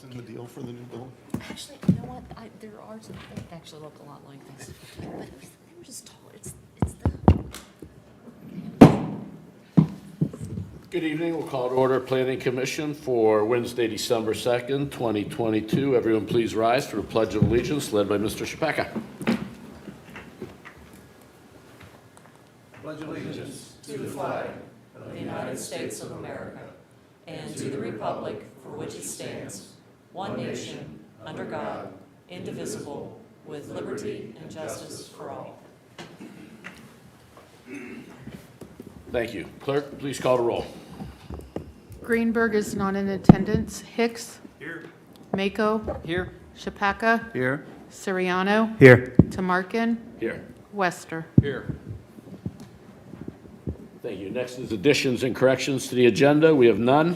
columns in the deal for the new building? Actually, you know what? There are some that actually look a lot like this, but they were just taller. It's the. Good evening. We'll call to order Planning Commission for Wednesday, December 2nd, 2022. Everyone please rise for the Pledge of Allegiance led by Mr. Shapaka. Pledge allegiance to the flag of the United States of America and to the republic for which it stands, one nation, under God, indivisible, with liberty and justice for all. Thank you. Clerk, please call the roll. Greenberg is not in attendance. Hicks? Here. Mako? Here. Shapaka? Here. Siriano? Here. Tamarkin? Here. Wester? Here. Thank you. Next is additions and corrections to the agenda. We have none.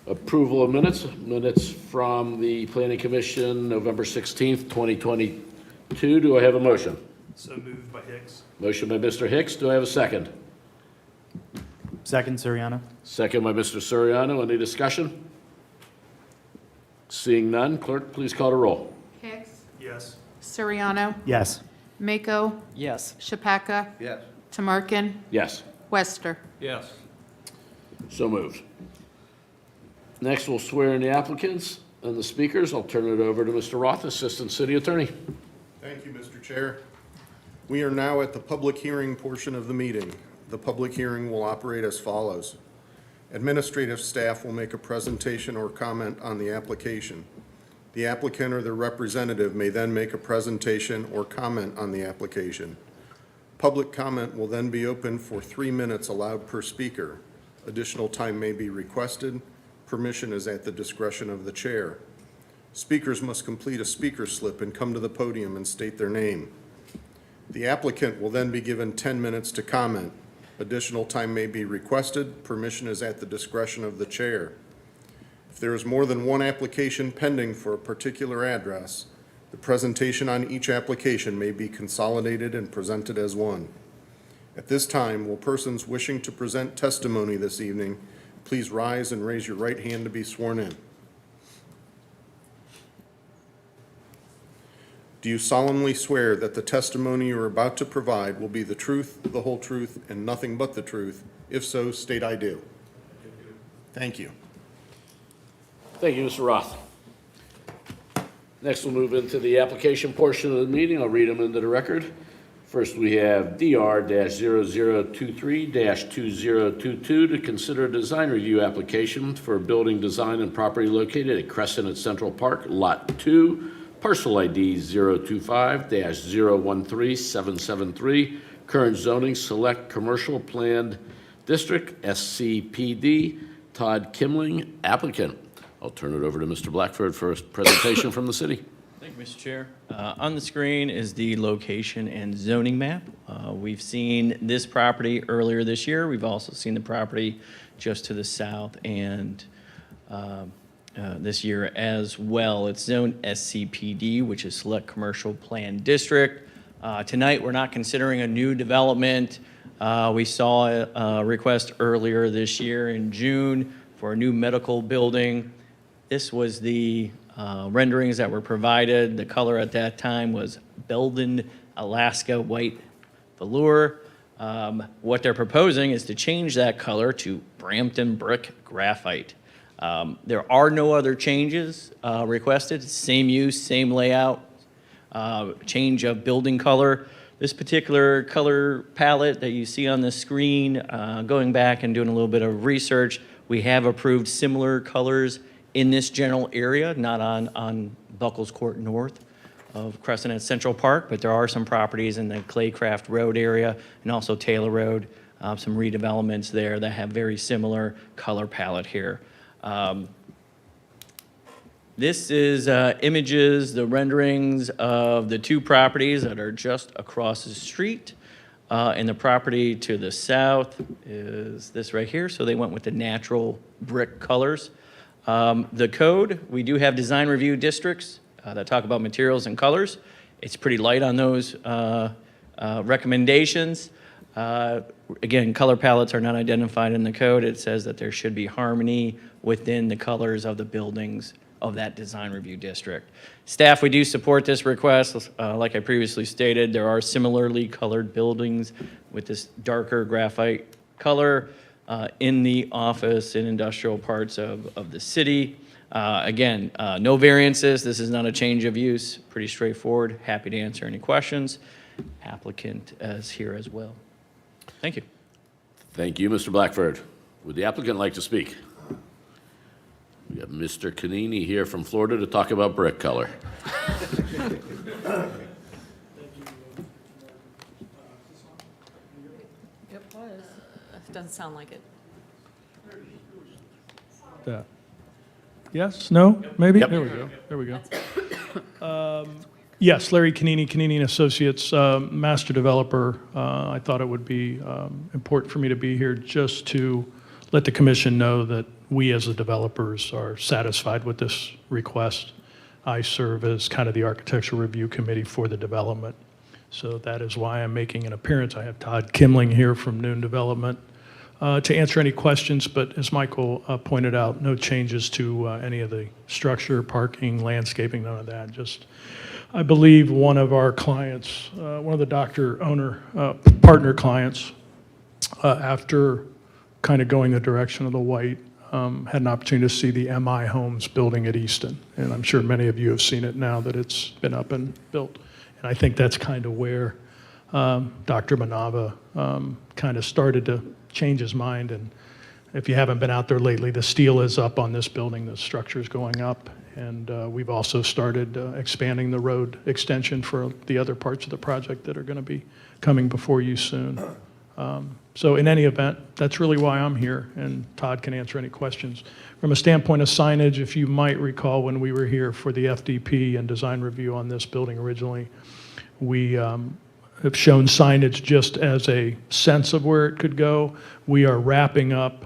Approval of minutes. Minutes from the Planning Commission, November 16th, 2022. Do I have a motion? So moved by Hicks. Motion by Mr. Hicks. Do I have a second? Second, Suriano. Second by Mr. Soriano. Any discussion? Seeing none, clerk, please call the roll. Hicks? Yes. Siriano? Yes. Mako? Yes. Shapaka? Yes. Tamarkin? Yes. Wester? Yes. So moved. Next, we'll swear in the applicants and the speakers. I'll turn it over to Mr. Roth, Assistant City Attorney. Thank you, Mr. Chair. We are now at the public hearing portion of the meeting. The public hearing will operate as follows. Administrative staff will make a presentation or comment on the application. The applicant or their representative may then make a presentation or comment on the application. Public comment will then be open for 3 minutes allowed per speaker. Additional time may be requested. Permission is at the discretion of the chair. Speakers must complete a speaker slip and come to the podium and state their name. The applicant will then be given 10 minutes to comment. Additional time may be requested. Permission is at the discretion of the chair. If there is more than one application pending for a particular address, the presentation on each application may be consolidated and presented as one. At this time, will persons wishing to present testimony this evening please rise and raise your right hand to be sworn in. Do you solemnly swear that the testimony you are about to provide will be the truth, the whole truth, and nothing but the truth? If so, state I do. Thank you. Thank you, Mr. Roth. Next, we'll move into the application portion of the meeting. I'll read them into the record. First, we have DR-0023-2022 to consider a design review application for a building design and property located at Crescent at Central Park, Lot 2, parcel ID 025-013-773, current zoning select commercial planned district, SCPD, Todd Kimling, applicant. I'll turn it over to Mr. Blackford for a presentation from the city. Thank you, Mr. Chair. On the screen is the location and zoning map. We've seen this property earlier this year. We've also seen the property just to the south and this year as well. It's zoned SCPD, which is Select Commercial Plan District. Tonight, we're not considering a new development. We saw a request earlier this year in June for a new medical building. This was the renderings that were provided. The color at that time was Belden, Alaska white velour. What they're proposing is to change that color to Brampton brick graphite. There are no other changes requested. Same use, same layout, change of building color. This particular color palette that you see on the screen, going back and doing a little bit of research, we have approved similar colors in this general area, not on Buckles Court North of Crescent at Central Park, but there are some properties in the Claycraft Road area and also Taylor Road, some redevelopments there that have very similar color palette here. This is images, the renderings of the two properties that are just across the street. And the property to the south is this right here. So they went with the natural brick colors. The code, we do have design review districts that talk about materials and colors. It's pretty light on those recommendations. Again, color palettes are not identified in the code. It says that there should be harmony within the colors of the buildings of that design review district. Staff, we do support this request. Like I previously stated, there are similarly colored buildings with this darker graphite color in the office and industrial parts of the city. Again, no variances. This is not a change of use. Pretty straightforward. Happy to answer any questions. Applicant is here as well. Thank you. Thank you, Mr. Blackford. Would the applicant like to speak? We have Mr. Canini here from Florida to talk about brick color. Doesn't sound like it. That. Yes, no, maybe? Yep. There we go, there we go. Yes, Larry Canini, Canini and Associates, master developer. I thought it would be important for me to be here just to let the commission know that we as the developers are satisfied with this request. I serve as kind of the architectural review committee for the development. So that is why I'm making an appearance. I have Todd Kimling here from Noon Development to answer any questions, but as Michael pointed out, no changes to any of the structure, parking, landscaping, none of that. Just, I believe one of our clients, one of the partner clients, after kind of going the direction of the white, had an opportunity to see the MI Homes building at Easton. And I'm sure many of you have seen it now that it's been up and built. And I think that's kind of where Dr. Manava kind of started to change his mind. And if you haven't been out there lately, the steel is up on this building, the structure is going up. And we've also started expanding the road extension for the other parts of the project that are going to be coming before you soon. So in any event, that's really why I'm here, and Todd can answer any questions. From a standpoint of signage, if you might recall when we were here for the FDP and design review on this building originally, we have shown signage just as a sense of where it could go. We are wrapping up,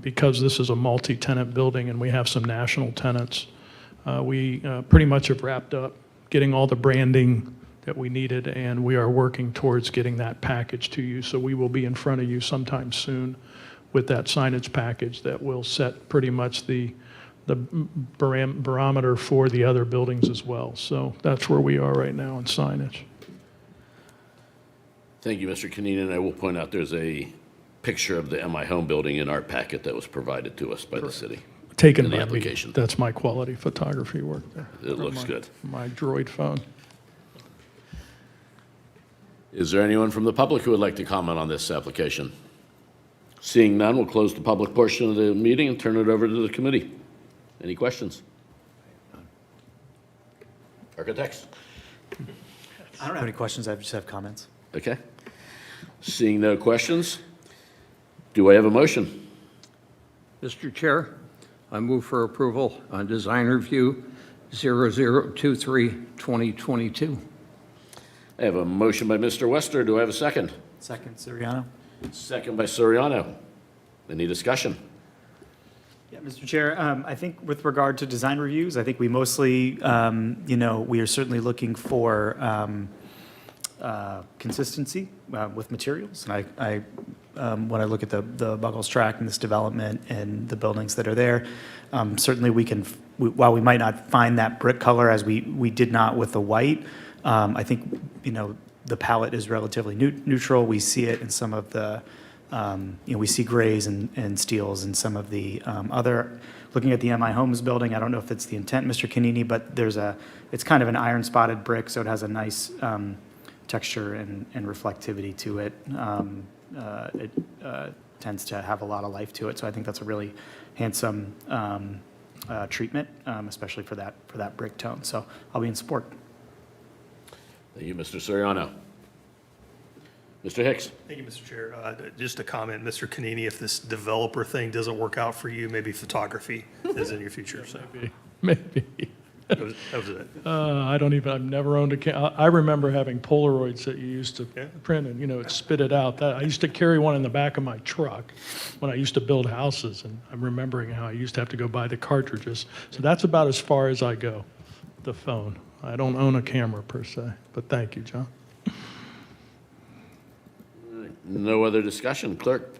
because this is a multi-tenant building and we have some national tenants, we pretty much have wrapped up getting all the branding that we needed, and we are working towards getting that package to you. So we will be in front of you sometime soon with that signage package that will set pretty much the barometer for the other buildings as well. So that's where we are right now on signage. Thank you, Mr. Canini, and I will point out there's a picture of the MI Home building in our packet that was provided to us by the city. Taken In the by me. application. That's my quality photography work there. It looks good. My Droid phone. Is there anyone from the public who would like to comment on this application? Seeing none, we'll close the public portion of the meeting and turn it over to the committee. Any questions? Architects? I don't have any questions, I just have comments. Okay. Seeing no questions, do I have a motion? Mr. Chair, I move for approval on design review 0023-2022. I have a motion by Mr. Wester. Do I have a second? Second, Siriano. Second by Soriano. Any discussion? Yeah, Mr. Chair, I think with regard to design reviews, I think we mostly, we are certainly looking for consistency with materials. And when I look at the Buckles track and this development and the buildings that are there, certainly we can, while we might not find that brick color as we did not with the white, I think, the palette is relatively neutral. We see it in some of the, we see grays and steels in some of the other, looking at the MI Homes building, I don't know if it's the intent, Mr. Canini, but it's kind of an iron spotted brick, so it has a nice texture and reflectivity to it. It tends to have a lot of life to it, so I think that's a really handsome treatment, especially for that brick tone. So I'll be in support. Thank you, Mr. Soriano. Mr. Hicks? Thank you, Mr. Chair. Just a comment, Mr. Canini, if this developer thing doesn't work out for you, maybe photography is in your future, so Maybe. that was it. I've never owned a camera. I remember having Polaroids that you used to Yeah. print and, it spit it out. I used to carry one in the back of my truck when I used to build houses, and I'm remembering how I used to have to go buy the cartridges. So that's about as far as I go, the phone. I don't own a camera per se, but thank you, John. No other discussion. Clerk,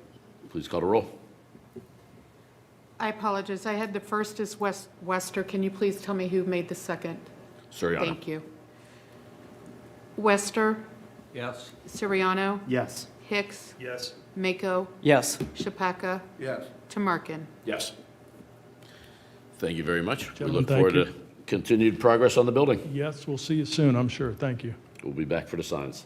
please call the roll. I apologize. I had the first as Wester. Can you please tell me who made the second? Suriano. Thank you. Wester, Yes. Siriano, Yes. Hicks, Yes. Mako, Yes. Shapaka, Yes. Tamarkin. Yes. Thank you very much. We Gentlemen, look thank forward you. to continued progress on the building. Yes, we'll see you soon, I'm sure. Thank you. We'll be back for the signs.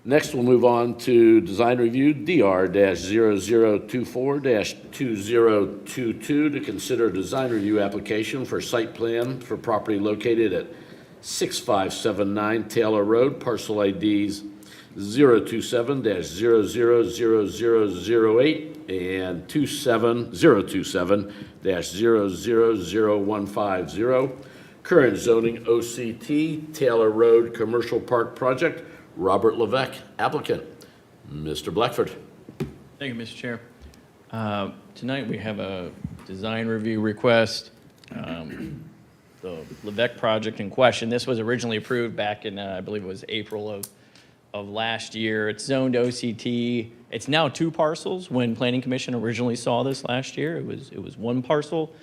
Next, we'll move on to design review DR-0024-2022 to consider a design review application for site plan for property located at 6579 Taylor Road, parcel IDs 027-000008 and 027-00150. Current zoning OCT, Taylor Road Commercial Park Project. Robert Levesque, applicant. Mr. Blackford. Thank you, Mr. Chair. Tonight, we have a design review request. The Levesque project in question, this was originally approved back in, I believe it was April of last year. It's zoned OCT. It's now 2 parcels. When Planning Commission originally saw this last year, it was 1 parcel.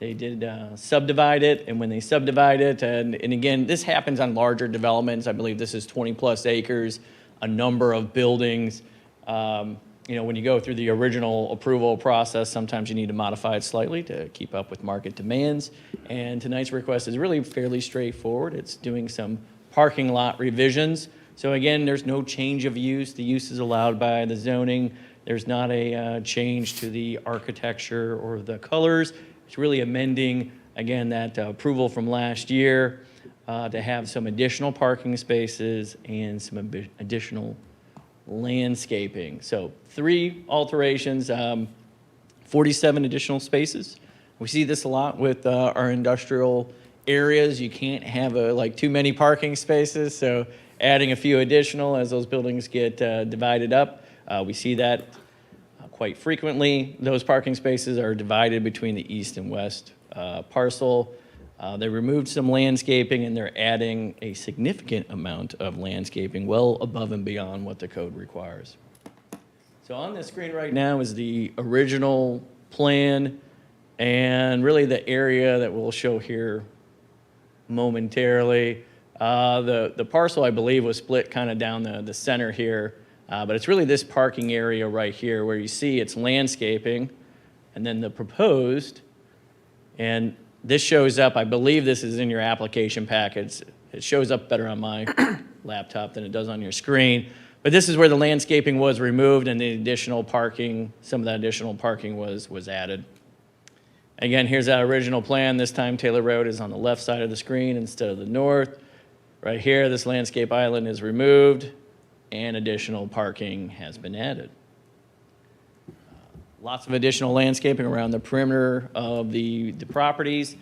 They did subdivide it, and when they subdivide it, and again, this happens on larger developments. I believe this is 20-plus acres, a number of buildings. You know, when you go through the original approval process, sometimes you need to modify it slightly to keep up with market demands. And tonight's request is really fairly straightforward. It's doing some parking lot revisions. So again, there's no change of use. The use is allowed by the zoning. There's not a change to the architecture or the colors. It's really amending, again, that approval from last year to have some additional parking spaces and some additional landscaping. So 3 alterations, 47 additional spaces. We see this a lot with our industrial areas. You can't have too many parking spaces, so adding a few additional as those buildings get divided up. We see that quite frequently. Those parking spaces are divided between the east and west parcel. They removed some landscaping, and they're adding a significant amount of landscaping, well above and beyond what the code requires. So on the screen right now is the original plan, and really the area that we'll show here momentarily. The parcel, I believe, was split kind of down the center here. But it's really this parking area right here where you see it's landscaping and then the proposed, and this shows up, I believe this is in your application package. It shows up better on my laptop than it does on your screen. But this is where the landscaping was removed and the additional parking, some of that additional parking was added. Again, here's that original plan. This time Taylor Road is on the left side of the screen instead of the north. Right here, this landscape island is removed, and additional parking has been added. Lots of additional landscaping around the perimeter of the properties.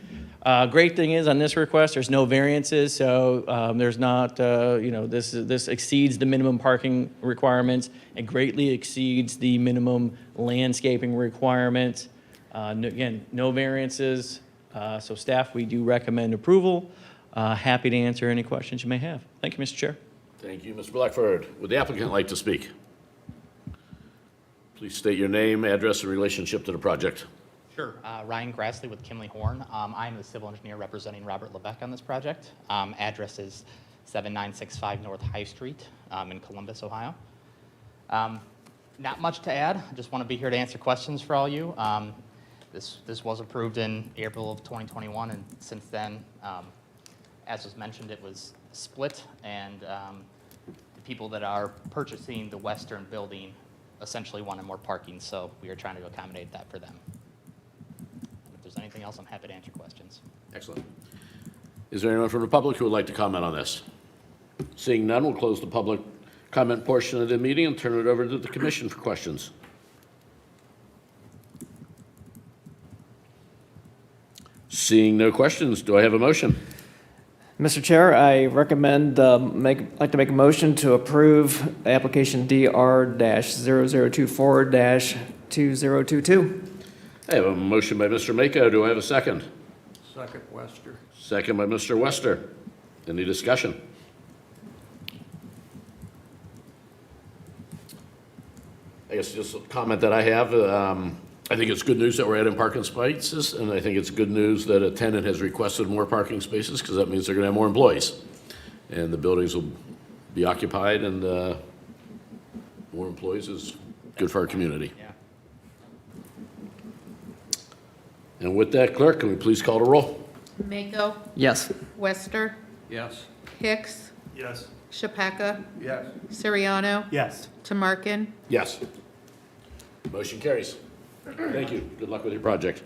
Great thing is on this request, there's no variances, so there's not, this exceeds the minimum parking requirements. It greatly exceeds the minimum landscaping requirements. Again, no variances, so staff, we do recommend approval. Happy to answer any questions you may have. Thank you, Mr. Chair. Thank you, Mr. Blackford. Would the applicant like to speak? Please state your name, address, and relationship to the project. Sure. Ryan Grassley with Kimley Horn. I'm the civil engineer representing Robert Levesque on this project. Address is 7965 North High Street in Columbus, Ohio. Not much to add. I just want to be here to answer questions for all you. This was approved in April of 2021, and since then, as was mentioned, it was split, and the people that are purchasing the western building essentially wanted more parking, so we are trying to accommodate that for them. If there's anything else, I'm happy to answer questions. Excellent. Is there anyone from the public who would like to comment on this? Seeing none, we'll close the public comment portion of the meeting and turn it over to the commission for questions. Seeing no questions, do I have a motion? Mr. Chair, I recommend, like to make a motion to approve application DR-0024-2022. I have a motion by Mr. Mako. Do I have a second? Second, Wester. Second by Mr. Wester. Any discussion? I guess just a comment that I have, I think it's good news that we're adding parking spaces, and I think it's good news that a tenant has requested more parking spaces, because that means they're gonna have more employees. And the buildings will be occupied, and more employees is good for our community. Yeah. And with that, clerk, can we please call the roll? Mako, Yes. Wester, Yes. Hicks, Yes. Chapaca, Yes. Siriano, Yes. Tamarkin. Yes. Motion carries. Thank you. Good luck with your project.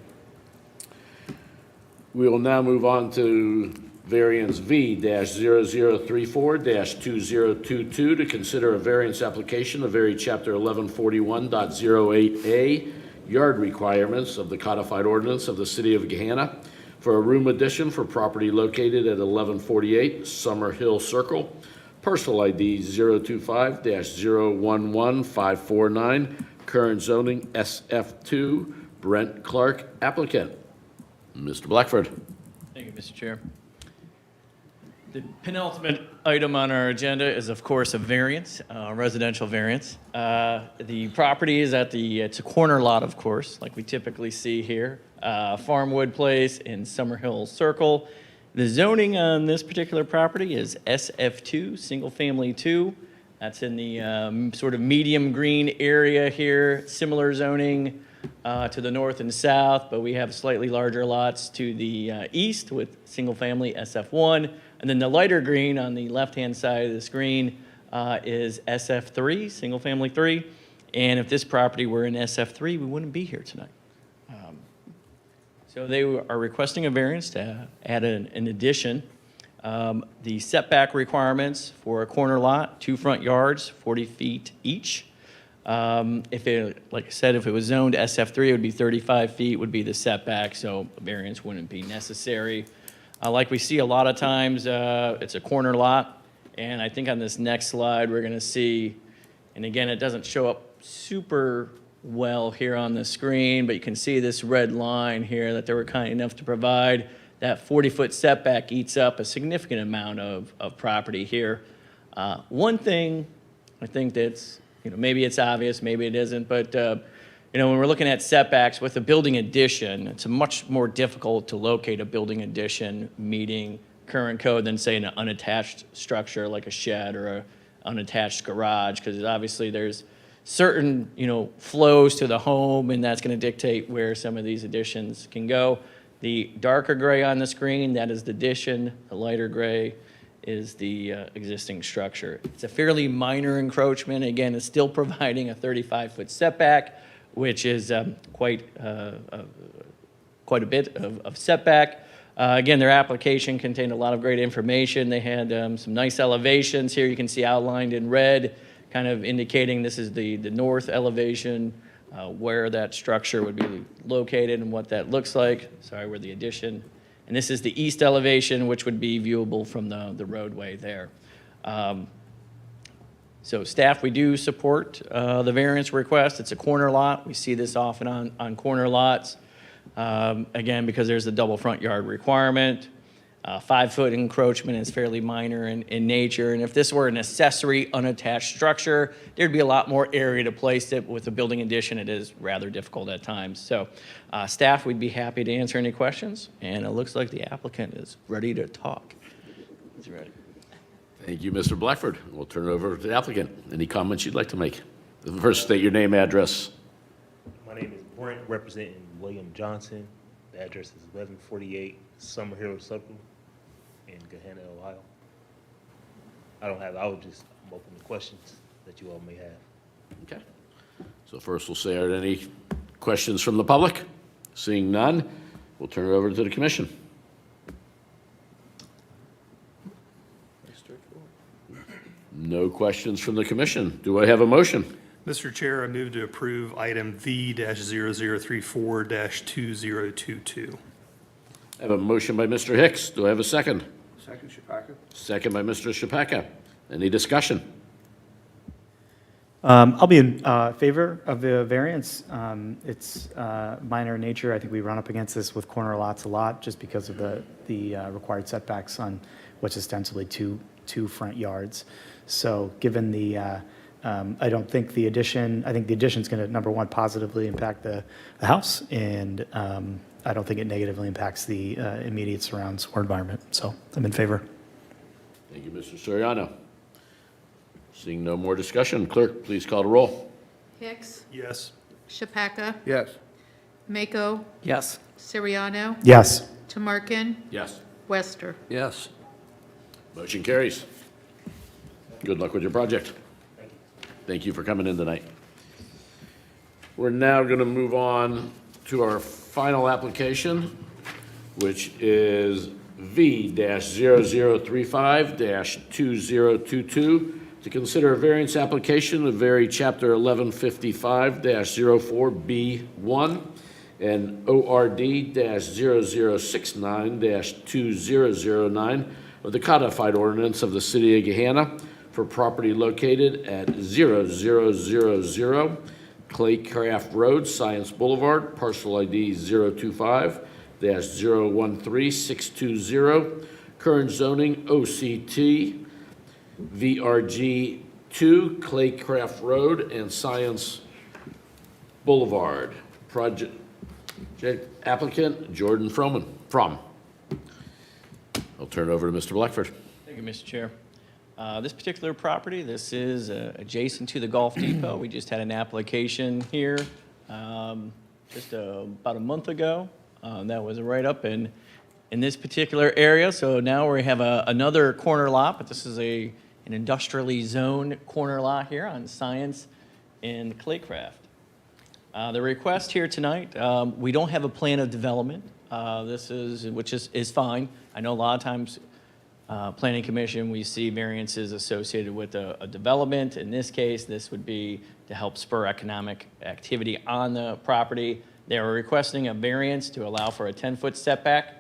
We will now move on to variance V-0034-2022 to consider a variance application to vary Chapter 1141.08A yard requirements of the codified ordinance of the City of Gahanna for a room addition for property located at 1148 Summer Hill Circle, parcel ID 025-011549, current zoning SF2, Brent Clark, applicant. Mr. Blackford. Thank you, Mr. Chair. The penultimate item on our agenda is, of course, a variance, residential variance. The property is it's a corner lot, of course, like we typically see here. Farmwood Place in Summer Hill Circle. The zoning on this particular property is SF2, Single Family 2. That's in the sort of medium green area here, similar zoning to the north and south, but we have slightly larger lots to the east with Single Family SF1. And then the lighter green on the left-hand side of the screen is SF3, Single Family 3. And if this property were in SF3, we wouldn't be here tonight. So they are requesting a variance to add an addition. The setback requirements for a corner lot, 2 front yards, 40 feet each. If it, like I said, if it was zoned SF3, it would be 35 feet would be the setback, so a variance wouldn't be necessary. Like we see a lot of times, it's a corner lot, and I think on this next slide, we're gonna see, and again, it doesn't show up super well here on the screen, but you can see this red line here that they were kind enough to provide. That 40-foot setback eats up a significant amount of property here. One thing I think that's, maybe it's obvious, maybe it isn't, but when we're looking at setbacks with a building addition, it's much more difficult to locate a building addition meeting current code than, say, an unattached structure like a shed or a unattached garage, because obviously there's certain, flows to the home, and that's going to dictate where some of these additions can go. The darker gray on the screen, that is the addition. The lighter gray is the existing structure. It's a fairly minor encroachment. Again, it's still providing a 35-foot setback, which is quite a bit of setback. Again, their application contained a lot of great information. They had some nice elevations here. You can see outlined in red, kind of indicating this is the north elevation, where that structure would be located and what that looks like. Sorry, where the addition. And this is the east elevation, which would be viewable from the roadway there. So staff, we do support the variance request. It's a corner lot. We see this often on corner lots. Again, because there's a double front yard requirement. 5-foot encroachment is fairly minor in nature. And if this were an accessory unattached structure, there'd be a lot more area to place it. With a building addition, it is rather difficult at times. So staff, we'd be happy to answer any questions. And it looks like the applicant is ready to talk. He's ready. Thank you, Mr. Blackford. We'll turn it over to the applicant. Any comments you'd like to make? First, state your name, address. My name is Brent, representing William Johnson. The address is 1148 Summer Hill Circle in Gahanna, Ohio. I'm open to questions that you all may have. Okay. So first, we'll say, are there any questions from the public? Seeing none, we'll turn it over to the commission. No questions from the commission. Do I have a motion? Mr. Chair, I move to approve item V-0034-2022. I have a motion by Mr. Hicks. Do I have a second? Second, Chapaca. Second by Mr. Chapaca. Any discussion? I'll be in favor of the variance. It's minor in nature. I think we run up against this with corner lots a lot just because of the required setbacks on what's ostensibly two front yards. So given the I don't think the addition, I think the addition's going to, number one, positively impact the house, and I don't think it negatively impacts the immediate surrounds or environment. So I'm in favor. Thank you, Mr. Soriano. Seeing no more discussion, clerk, please call the roll. Hicks, Yes. Chapaca, Yes. Mako, Yes. Siriano, Yes. Tamarkin, Yes. Wester. Yes. Motion carries. Good luck with your project. Thank you for coming in tonight. We're now going to move on to our final application, which is V-0035-2022, to consider a variance application to vary Chapter 1155-04B1 and ORD-0069-2009 of the codified ordinance of the City of Gahanna for property located at 0000 Claycraft Road, Science Boulevard, parcel ID 025-013620, current zoning OCT, VRG 2, Claycraft Road and Science Boulevard. Project applicant Jordan Froman. I'll turn it over to Mr. Blackford. Thank you, Mr. Chair. This particular property, this is adjacent to the Golf Depot. We just had an application here just about a month ago. That was right up in this particular area. So now we have another corner lot, but this is an industrially zoned corner lot here on Science and Claycraft. The request here tonight, we don't have a plan of development. Which is fine. I know a lot of times Planning Commission, we see variances associated with a development. In this case, this would be to help spur economic activity on the property. They are requesting a variance to allow for a 10-foot setback.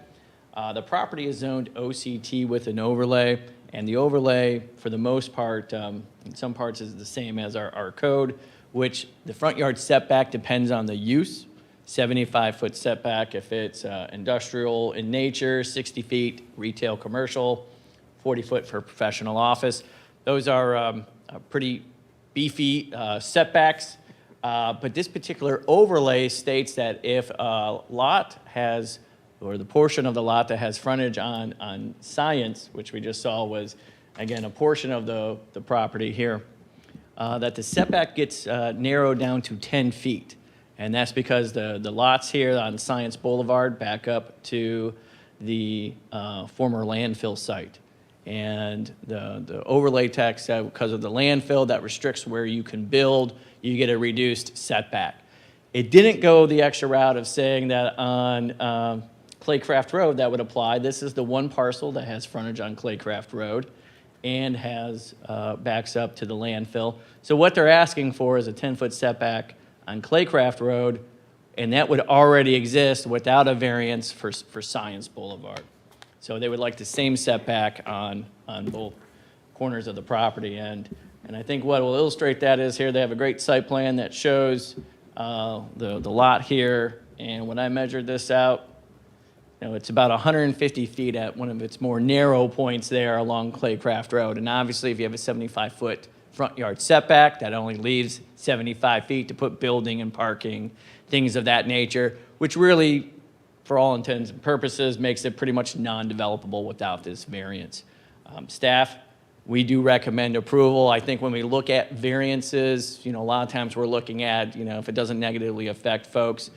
The property is zoned OCT with an overlay, and the overlay, for the most part, in some parts is the same as our code, which the front yard setback depends on the use. 75-foot setback if it's industrial in nature, 60 feet retail commercial, 40 foot for professional office. Those are pretty beefy setbacks, but this particular overlay states that if a lot has, or the portion of the lot that has frontage on Science, which we just saw was, again, a portion of the property here, that the setback gets narrowed down to 10 feet. And that's because the lots here on Science Boulevard back up to the former landfill site. And the overlay text, because of the landfill, that restricts where you can build, you get a reduced setback. It didn't go the extra route of saying that on Claycraft Road that would apply. This is the one parcel that has frontage on Claycraft Road and has backs up to the landfill. So what they're asking for is a 10-foot setback on Claycraft Road, and that would already exist without a variance for Science Boulevard. So they would like the same setback on both corners of the property. And I think what will illustrate that is here they have a great site plan that shows the lot here. And when I measured this out, it's about 150 feet at one of its more narrow points there along Claycraft Road. And obviously, if you have a 75-foot front yard setback, that only leaves 75 feet to put building and parking, things of that nature, which really, for all intents and purposes, makes it pretty much non-developable without this variance. Staff, we do recommend approval. I think when we look at variances, a lot of times we're looking at, if it doesn't negatively affect folks.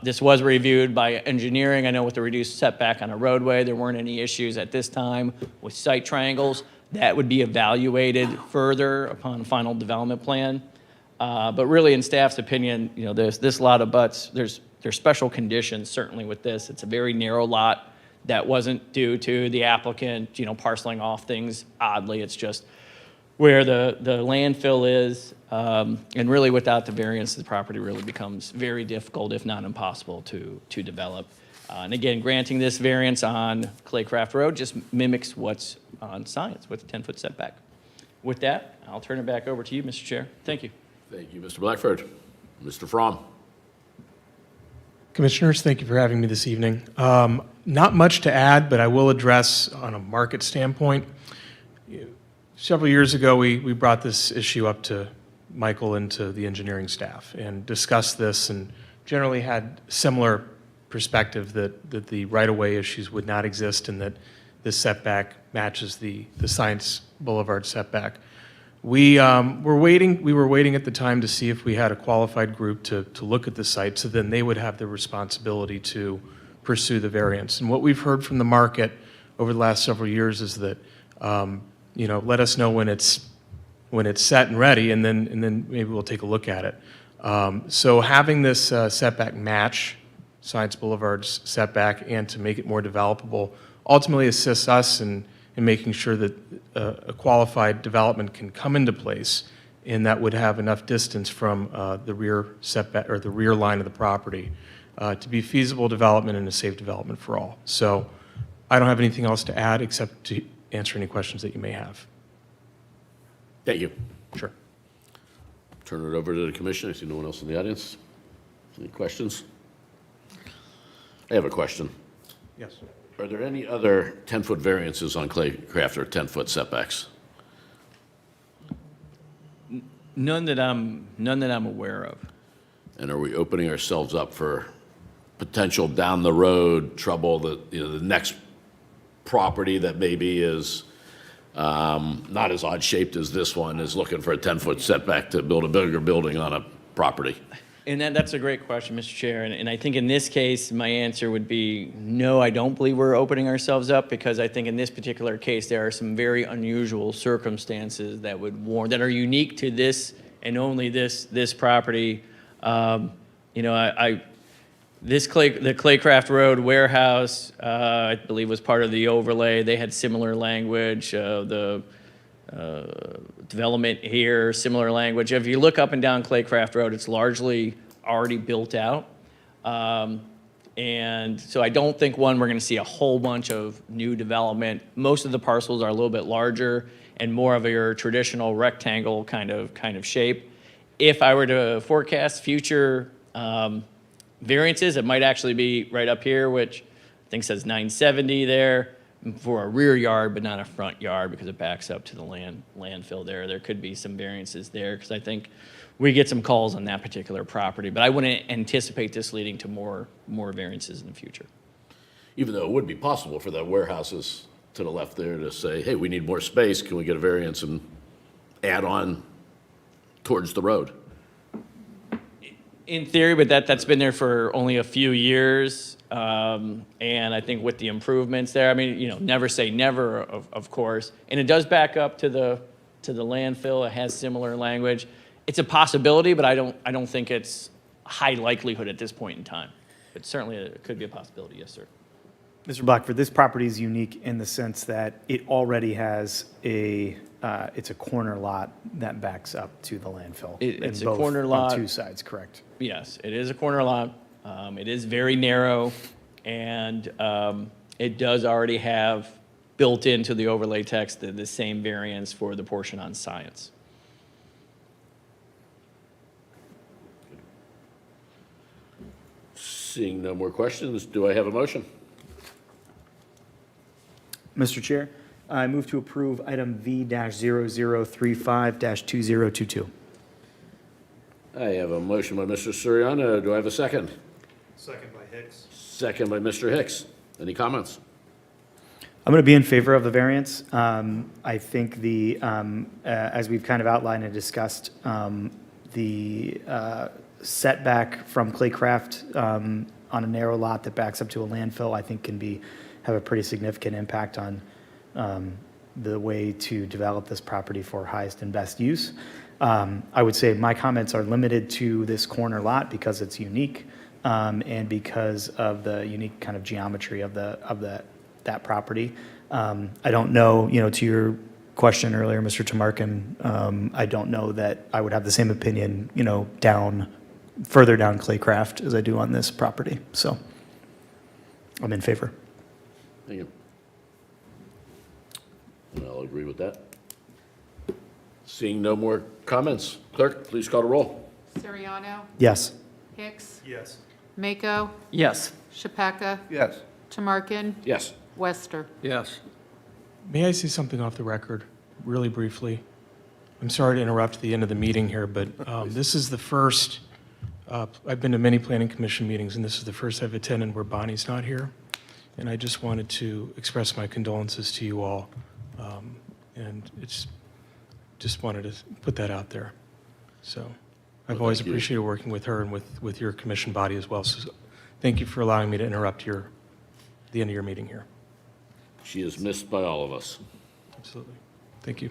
This was reviewed by engineering. I know with the reduced setback on a roadway, there weren't any issues at this time with site triangles. That would be evaluated further upon final development plan. But really, in staff's opinion, this lot abuts, there's special conditions certainly with this. It's a very narrow lot that wasn't due to the applicant, parceling off things oddly. It's just where the landfill is, and really without the variance, the property really becomes very difficult, if not impossible, to develop. And again, granting this variance on Claycraft Road just mimics what's on Science with a 10-foot setback. With that, I'll turn it back over to you, Mr. Chair. Thank you. Thank you, Mr. Blackford. Mr. Fromm. Commissioners, thank you for having me this evening. Not much to add, but I will address on a market standpoint. Several years ago, we brought this issue up to Michael and to the engineering staff and discussed this, and generally had similar perspective that the right-of-way issues would not exist and that this setback matches the Science Boulevard setback. We were waiting at the time to see if we had a qualified group to look at the site, so then they would have the responsibility to pursue the variance. And what we've heard from the market over the last several years is that, let us know when it's set and ready, and then maybe we'll take a look at it. So having this setback match Science Boulevard's setback and to make it more developable ultimately assists us in making sure that a qualified development can come into place, and that would have enough distance from the rear setback or the rear line of the property to be feasible development and a safe development for all. So I don't have anything else to add except to answer any questions that you may have. Thank you. Sure. Turn it over to the commission. I see no one else in the audience. Any questions? I have a question. Yes. Are there any other 10-foot variances on Claycraft or 10-foot setbacks? None that I'm aware of. And are we opening ourselves up for potential down the road trouble that, the next property that maybe is not as odd shaped as this one is looking for a 10-foot setback to build a bigger building on a property? And that's a great question, Mr. Chair. And I think in this case, my answer would be no, I don't believe we're opening ourselves up, because I think in this particular case, there are some very unusual circumstances that would warrant, that are unique to this and only this property. The Claycraft Road warehouse, I believe, was part of the overlay. They had similar language. The development here, similar language. If you look up and down Claycraft Road, it's largely already built out. And so I don't think, we're going to see a whole bunch of new development. Most of the parcels are a little bit larger and more of your traditional rectangle kind of shape. If I were to forecast future variances, it might actually be right up here, which I think says 970 there for a rear yard, but not a front yard because it backs up to the landfill there. There could be some variances there because I think we get some calls on that particular property, but I wouldn't anticipate this leading to more variances in the future. Even though it would be possible for that warehouses to the left there to say, hey, we need more space, can we get a variance and add on towards the road? In theory, but that's been there for only a few years. And I think with the improvements there, I mean, never say never, of course. And it does back up to the landfill. It has similar language. It's a possibility, but I don't think it's high likelihood at this point in time. But certainly it could be a possibility, yes, sir. Mr. Blackford, this property is unique in the sense that it already has it's a corner lot that backs up to the landfill. It's And a both corner lot. on two sides, correct? Yes, it is a corner lot. It is very narrow, and it does already have built into the overlay text the same variance for the portion on Science. Seeing no more questions, do I have a motion? Mr. Chair, I move to approve item V-0035-2022. I have a motion by Mr. Suriano. Do I have a second? Second by Hicks. Second by Mr. Hicks. Any comments? I'm going to be in favor of the variance. I think as we've kind of outlined and discussed, the setback from Claycraft on a narrow lot that backs up to a landfill, I think have a pretty significant impact on the way to develop this property for highest and best use. I would say my comments are limited to this corner lot because it's unique and because of the unique kind of geometry of that property. I don't know, to your question earlier, Mr. Tamarkin, I don't know that I would have the same opinion, further down Claycraft as I do on this property. So I'm in favor. Thank you. I'll agree with that. Seeing no more comments, clerk, please call the roll. Suriano? Yes. Hicks? Yes. Mako? Yes. Chapaka? Yes. Tamarkin? Yes. Wester? Yes. May I say something off the record, really briefly? I'm sorry to interrupt the end of the meeting here, but this is the first, I've been to many planning commission meetings, and this is the first I've attended where Bonnie's not here. And I just wanted to express my condolences to you all. And it's, just wanted to put that out there. So I've always thank you. appreciated working with her and with your commission body as well. So thank you for allowing me to interrupt the end of your meeting here. She is missed by all of us. Absolutely. Thank you.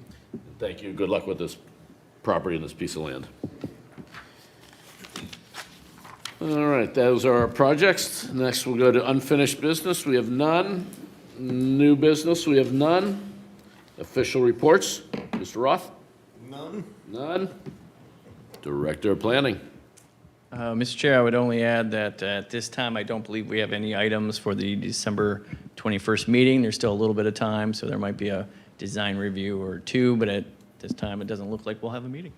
Thank you. Good luck with this property and this piece of land. All right, those are our projects. Next, we'll go to unfinished business. We have none. New business, we have none. Official reports, Mr. Roth? None? None. Director of Planning? Mr. Chair, I would only add that at this time, I don't believe we have any items for the December 21st meeting. There's still a little bit of time, so there might be a design review or two, but at this time, it doesn't look like we'll have a meeting.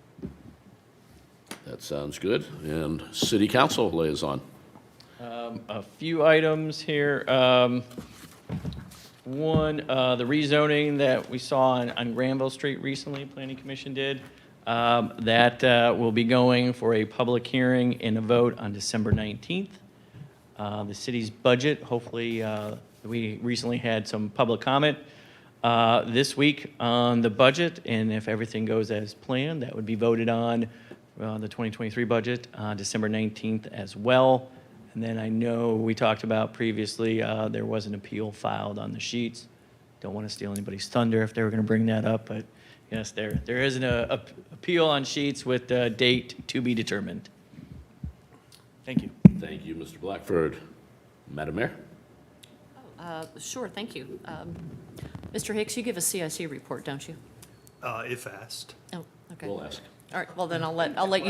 That sounds good. And City Council liaison? A few items here. One, the rezoning that we saw on Granville Street recently, Planning Commission did, that will be going for a public hearing and a vote on December 19th. The city's budget, hopefully, we recently had some public comment this week on the budget, and if everything goes as planned, that would be voted on the 2023 budget December 19th as well. And then I know we talked about previously, there was an appeal filed on the sheets. Don't want to steal anybody's thunder if they were going to bring that up, but yes, there is an appeal on sheets with the date to be determined. Thank you. Thank you, Mr. Blackford. Madam Mayor? Sure, thank you. Mr. Hicks, you give a CIC report, don't you? If asked. Oh, okay. We'll ask. All right, well, then I'll let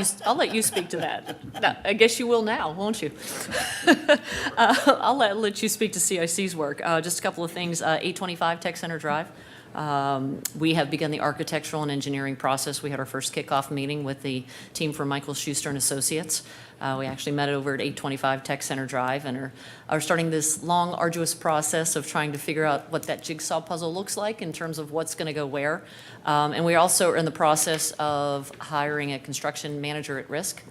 you speak to that. No, I guess you will now, won't you? I'll let you speak to CIC's work. Just a couple of things. 825 Tech Center Drive. We have begun the architectural and engineering process. We had our first kickoff meeting with the team from Michael Schuster and Associates. We actually met over at 825 Tech Center Drive and are starting this long, arduous process of trying to figure out what that jigsaw puzzle looks like in terms of what's going to go where. And we also are in the process of hiring a construction manager at risk.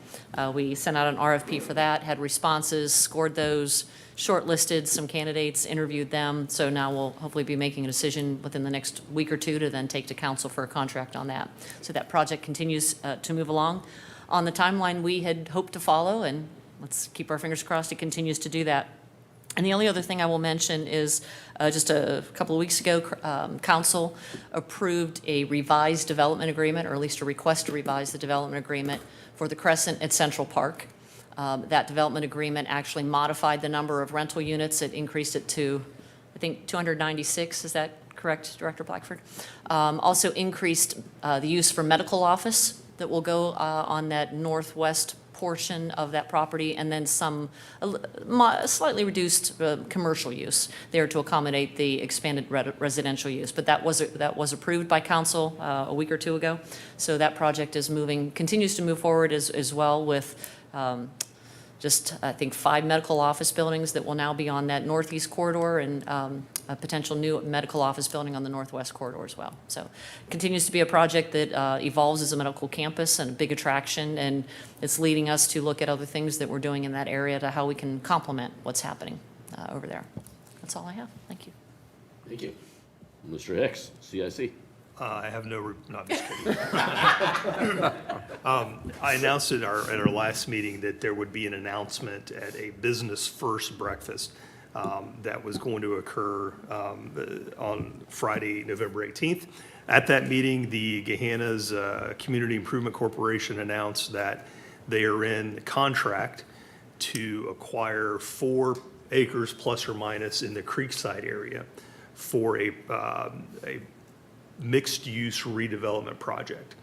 We sent out an RFP for that, had responses, scored those, shortlisted some candidates, interviewed them. So now we'll hopefully be making a decision within the next week or two to then take to council for a contract on that. So that project continues to move along on the timeline we had hoped to follow, and let's keep our fingers crossed it continues to do that. And the only other thing I will mention is just a couple of weeks ago, council approved a revised development agreement, or at least a request to revise the development agreement for the Crescent at Central Park. That development agreement actually modified the number of rental units. It increased it to, I think, 296. Is that correct, Director Blackford? Also increased the use for medical office that will go on that northwest portion of that property, and then some slightly reduced commercial use there to accommodate the expanded residential use. But that was approved by council a week or two ago. So that project is continues to move forward as well with just, I think, 5 medical office buildings that will now be on that northeast corridor, and a potential new medical office building on the northwest corridor as well. So continues to be a project that evolves as a medical campus and a big attraction, and it's leading us to look at other things that we're doing in that area to how we can complement what's happening over there. That's all I have. Thank you. Thank you. Mr. Hicks, CIC. I have no, no, I'm just kidding. I announced at our last meeting that there would be an announcement at a Business First breakfast that was going to occur on Friday, November 18th. At that meeting, the Gahanna's Community Improvement Corporation announced that they are in contract to acquire 4 acres plus or minus in the Creekside area for a mixed-use redevelopment project.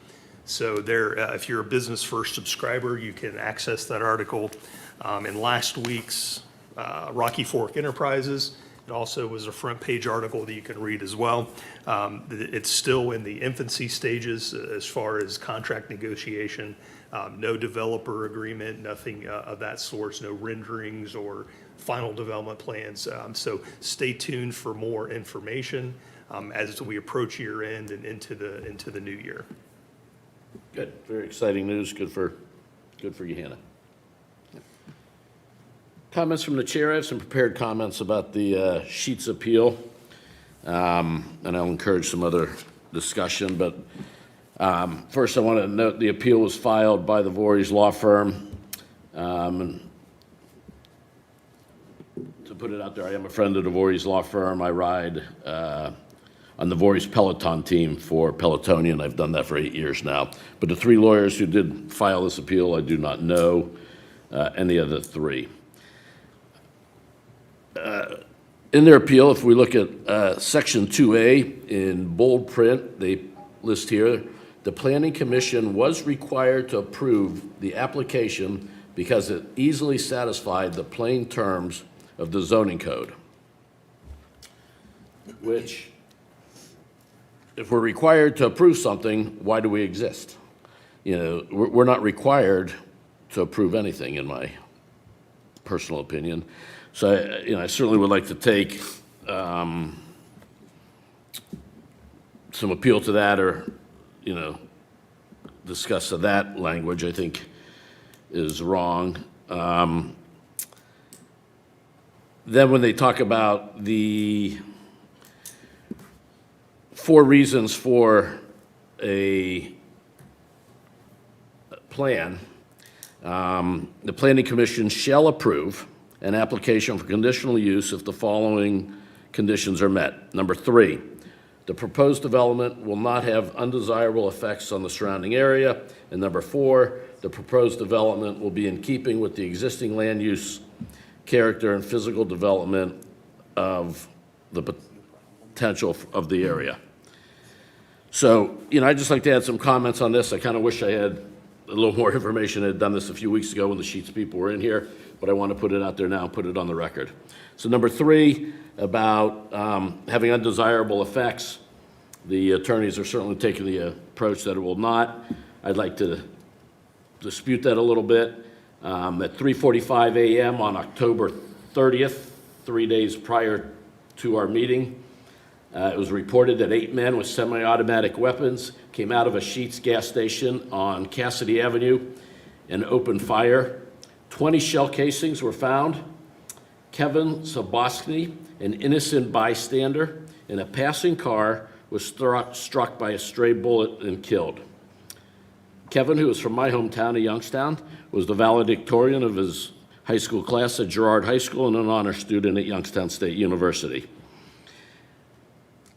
So there, if you're a Business First subscriber, you can access that article in last week's Rocky Fork Enterprises. It also was a front page article that you can read as well. It's still in the infancy stages as far as contract negotiation. No developer agreement, nothing of that sort, no renderings or final development plans. So stay tuned for more information as we approach year end and into the new year. Good, very exciting news, good for Gahanna. Comments from the chair. I have some prepared comments about the Sheets appeal, and I'll encourage some other discussion, but first I want to note the appeal was filed by the Voorhees Law Firm. And to put it out there, I am a friend of the Voorhees Law Firm. I ride on the Voorhees Peloton team for Pelotonian. I've done that for 8 years now. But the 3 lawyers who did file this appeal, I do not know any of the 3. In their appeal, if we look at Section 2A in bold print, they list here, the Planning Commission was required to approve the application because it easily satisfied the plain terms of the zoning code, which, if we're required to approve something, why do we exist? You know, we're not required to approve anything, in my personal opinion. So, I certainly would like to take some appeal to that, or, discuss that language, I think is wrong. Then when they talk about the 4 reasons for a plan, the Planning Commission shall approve an application for conditional use if the following conditions are met. Number 3, the proposed development will not have undesirable effects on the surrounding area. And number 4, the proposed development will be in keeping with the existing land use character and physical development of the potential of the area. So, I'd just like to add some comments on this. I kind of wish I had a little more information. I had done this a few weeks ago when the Sheets people were in here, but I want to put it out there now, put it on the record. So number 3, about having undesirable effects, the attorneys are certainly taking the approach that it will not. I'd like to dispute that a little bit. At 3:45 a.m. on October 30th, 3 days prior to our meeting, it was reported that 8 men with semi-automatic weapons came out of a Sheets gas station on Cassidy Avenue and opened fire. 20 shell casings were found. Kevin Saboskny, an innocent bystander in a passing car, was struck by a stray bullet and killed. Kevin, who is from my hometown of Youngstown, was the valedictorian of his high school class at Girard High School and an honor student at Youngstown State University.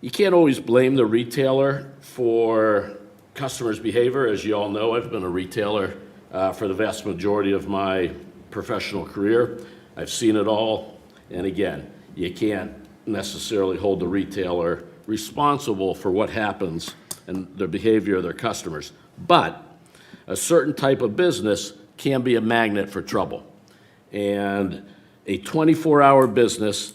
You can't always blame the retailer for customers' behavior. As you all know, I've been a retailer for the vast majority of my professional career. I've seen it all, and again, you can't necessarily hold the retailer responsible for what happens and the behavior of their customers. But a certain type of business can be a magnet for trouble. And a 24-hour business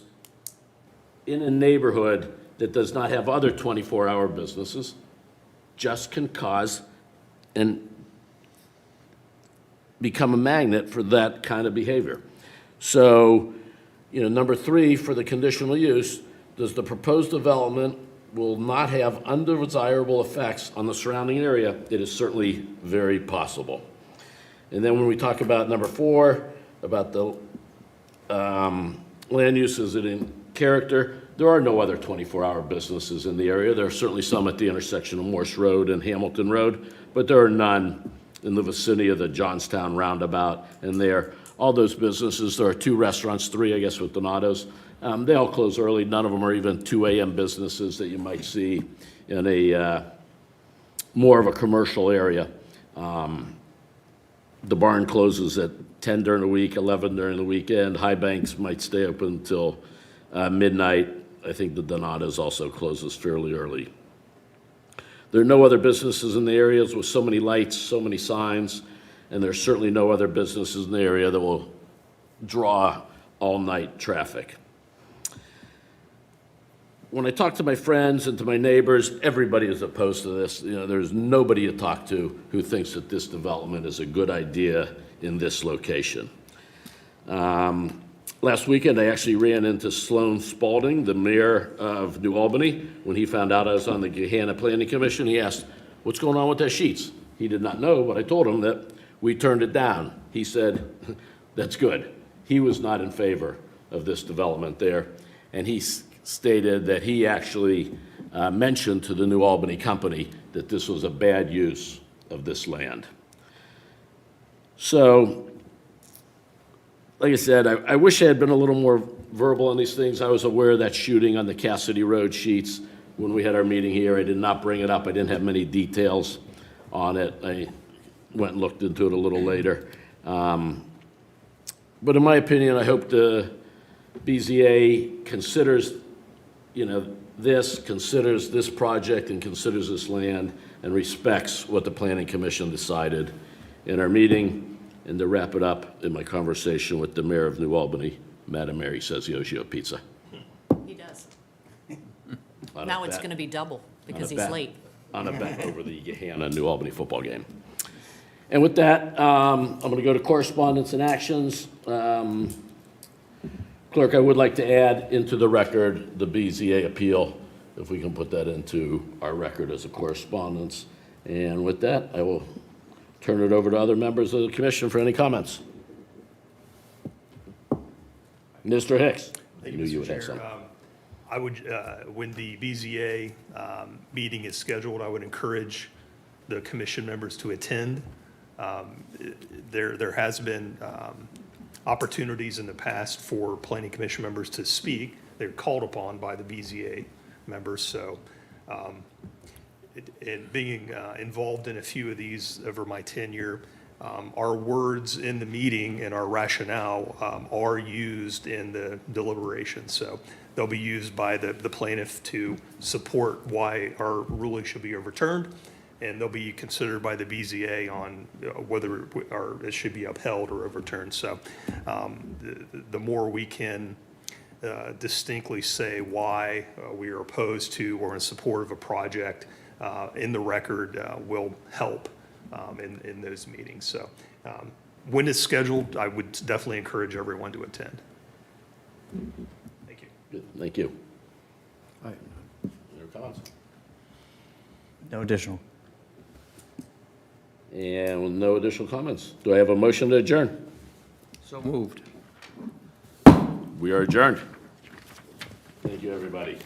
in a neighborhood that does not have other 24-hour businesses just can cause and become a magnet for that kind of behavior. So, number 3, for the conditional use, does the proposed development will not have undesirable effects on the surrounding area? It is certainly very possible. And then when we talk about number 4, about the land uses and in character, there are no other 24-hour businesses in the area. There are certainly some at the intersection of Morse Road and Hamilton Road, but there are none in the vicinity of the Johnstown roundabout. And there, all those businesses, there are 2 restaurants, 3, I guess, with Donato's. They all close early. None of them are even 2 a.m. businesses that you might see in a more of a commercial area. The barn closes at 10 during the week, 11 during the weekend. High Banks might stay open until midnight. I think the Donato's also closes fairly early. There are no other businesses in the areas with so many lights, so many signs, and there's certainly no other businesses in the area that will draw all-night traffic. When I talk to my friends and to my neighbors, everybody is opposed to this. There's nobody to talk to who thinks that this development is a good idea in this location. Last weekend, I actually ran into Sloan Spalding, the mayor of New Albany. When he found out I was on the Gahanna Planning Commission, he asked, "What's going on with that Sheets?" He did not know, but I told him that we turned it down. He said, that's good. He was not in favor of this development there, and he stated that he actually mentioned to the New Albany company that this was a bad use of this land. So, like I said, I wish I had been a little more verbal on these things. I was aware of that shooting on the Cassidy Road sheets when we had our meeting here. I did not bring it up. I didn't have many details on it. I went and looked into it a little later. But in my opinion, I hope the BZA considers, considers this project and considers this land and respects what the Planning Commission decided in our meeting. And to wrap it up, in my conversation with the mayor of New Albany, Madam Mary says he owes you a pizza. He does. On a Now it's bet- going to be double because on a he's bet- late. On a bet over the Gahanna New Albany football game. And with that, I'm going to go to correspondence and actions. Clerk, I would like to add into the record the BZA appeal, if we can put that into our record as a correspondence. And with that, I will turn it over to other members of the commission for any comments. Mr. Hicks. I Thank knew you Mr. would have Chair. some. I would, when the BZA meeting is scheduled, I would encourage the commission members to attend. There has been opportunities in the past for planning commission members to speak. They're called upon by the BZA members, so and being involved in a few of these over my tenure, our words in the meeting and our rationale are used in the deliberations. So they'll be used by the plaintiff to support why our ruling should be overturned, and they'll be considered by the BZA on whether it should be upheld or overturned. So the more we can distinctly say why we are opposed to or in support of a project in the record will help in those meetings. So when it's scheduled, I would definitely encourage everyone to attend. Thank you. Good, thank you. All right. Any other comments? No additional. And with no additional comments, do I have a motion to adjourn? So moved. We are adjourned. Thank you, everybody.